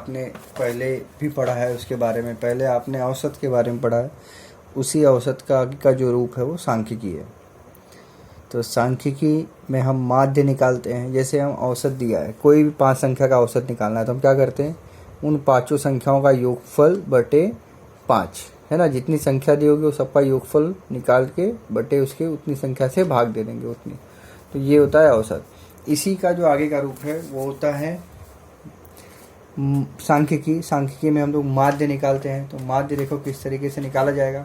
आपने पहले भी पढ़ा है उसके बारे में। पहले आपने औसत के बारे में पढ़ा है। उसी औसत का आगे का जो रूप है वो सांख्यिकी है। तो सांख्यिकी में हम माध्य निकालते हैं। जैसे हम औसत दिया है, कोई भी 5 संख्या का औसत निकालना है तो हम क्या करते हैं, उन 5 संख्याओं का योगफल बटे 5 है ना। जितनी संख्या दी होगी वो सबका योगफल निकाल के बटे उसके उतनी संख्या से भाग दे देंगे उतनी। तो ये होता है औसत। इसी का जो आगे का रूप है वो होता है सांख्यिकी। सांख्यिकी में हम लोग माध्य निकालते हैं। तो माध्य देखो किस तरीके से निकाला जाएगा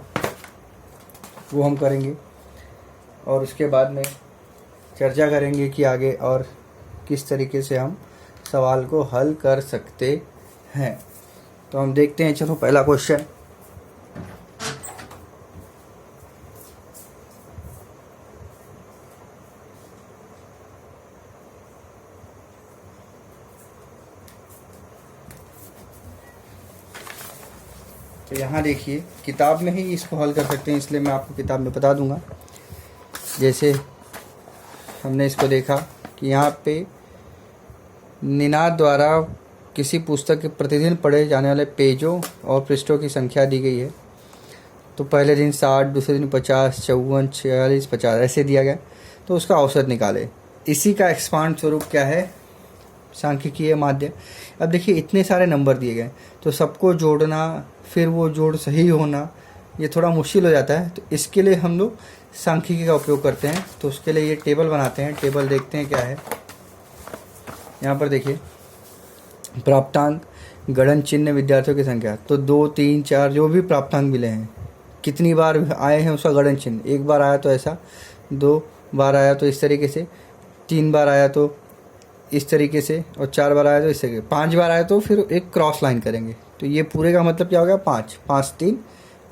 वो हम करेंगे, और उसके बाद में चर्चा करेंगे कि आगे और किस तरीके से हम सवाल को हल कर सकते हैं। तो हम देखते हैं, चलो पहला क्वेश्चन। तो यहाँ देखिए, किताब में ही इसको हल कर सकते हैं, इसलिए मैं आपको किताब में बता दूंगा। जैसे हमने इसको देखा कि यहाँ पे निनाद द्वारा किसी पुस्तक के प्रतिदिन पढ़े जाने वाले पेजों और पृष्ठों की संख्या दी गई है। तो पहले दिन 60, दूसरे दिन 50, 54, 46, 50 ऐसे दिया गया। तो उसका औसत निकाले। इसी का एक्सपांड स्वरूप क्या है, सांख्यिकीय माध्य। अब देखिए इतने सारे नंबर दिए गए तो सबको जोड़ना, फिर वो जोड़ सही होना, ये थोड़ा मुश्किल हो जाता है। तो इसके लिए हम लोग सांख्यिकी का उपयोग करते हैं। तो उसके लिए ये टेबल बनाते हैं। टेबल देखते हैं क्या है। यहाँ पर देखिए, प्राप्तांक, गणन चिन्ह, विद्यार्थियों की संख्या। तो 2, 3, 4 जो भी प्राप्तांक मिले हैं, कितनी बार आए हैं उसका गणन चिन्ह। 1 बार आया तो ऐसा, 2 बार आया तो इस तरीके से, 3 बार आया तो इस तरीके से, और 4 बार आया तो इस तरीके। 5 बार आया तो फिर एक क्रॉस लाइन करेंगे। तो ये पूरे का मतलब क्या हो गया, 5, 5, 3,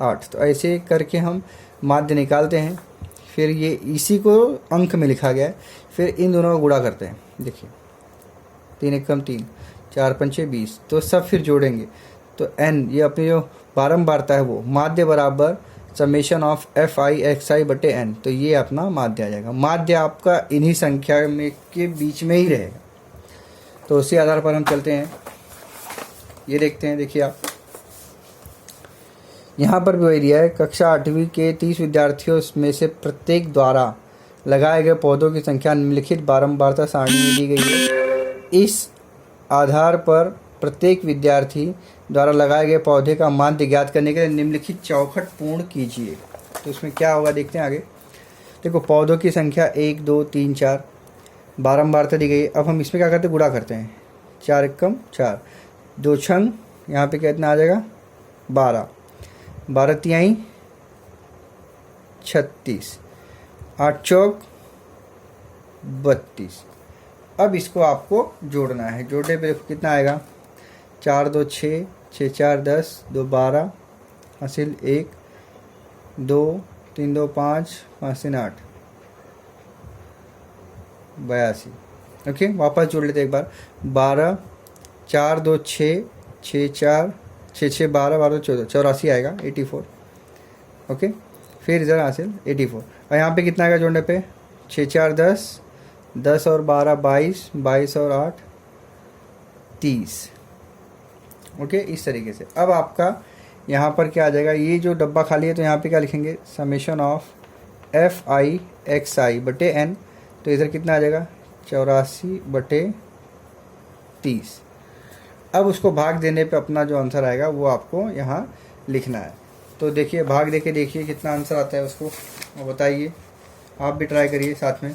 8। तो ऐसे करके हम माध्य निकालते हैं। फिर ये इसी को अंक में लिखा गया है। फिर इन दोनों का गुणा करते हैं। देखिए 3 एकम 3, 4 पंचे 20। तो सब फिर जोड़ेंगे। तो n ये अपनी जो बारंबारता है वो माध्य बराबर समेशन ऑफ fi(xi) बटे n। तो ये अपना माध्य आ जाएगा। माध्य आपका इन्हीं संख्या में के बीच में ही रहेगा। तो उसी आधार पर हम चलते हैं, ये देखते हैं। देखिए आप यहाँ पर भी वही दिया है, कक्षा 8वीं के 30 विद्यार्थियों में से प्रत्येक द्वारा लगाए गए पौधों की संख्या निम्नलिखित बारंबारता सारणी में दी गई है। इस आधार पर प्रत्येक विद्यार्थी द्वारा लगाए गए पौधे का माध्य ज्ञात करने के लिए निम्नलिखित चौखट पूर्ण कीजिए। तो इसमें क्या होगा देखते हैं आगे। देखो पौधों की संख्या 1, 2, 3, 4 बारंबारता दी गई। अब हम इसमें क्या करते हैं, गुणा करते हैं। 4 एकम 4, 2 छंग, यहाँ पे कितना आ जाएगा 12, 12 तिहाई 36, 8 चौक 32। अब इसको आपको जोड़ना है। जोड़ने पे देखो कितना आएगा, 4, 2, 6, 6, 4, 10, 2, 12, हासिल 1, 2, 3, 2, 5, 5, 3, 8, 82। ओके, वापस जोड़ लेते एक बार। 12, 4, 2, 6, 6, 4, 6, 6, 12, 12, 14, 84 आएगा 84। ओके, फिर इधर हासिल 84। और यहाँ पे कितना आएगा जोड़ने पे, 6, 4, 10, 10 और 12 22, 22 और 8 30। ओके, इस तरीके से। अब आपका यहाँ पर क्या आ जाएगा, ये जो डब्बा खाली है तो यहाँ पे क्या लिखेंगे, समेशन ऑफ fi(xi) बटे n। तो इधर कितना आ जाएगा 84 बटे 30। अब उसको भाग देने पे अपना जो आंसर आएगा वो आपको यहाँ लिखना है। तो देखिए भाग देके देखिए कितना आंसर आता है उसको, और बताइए। आप भी ट्राई करिए साथ में।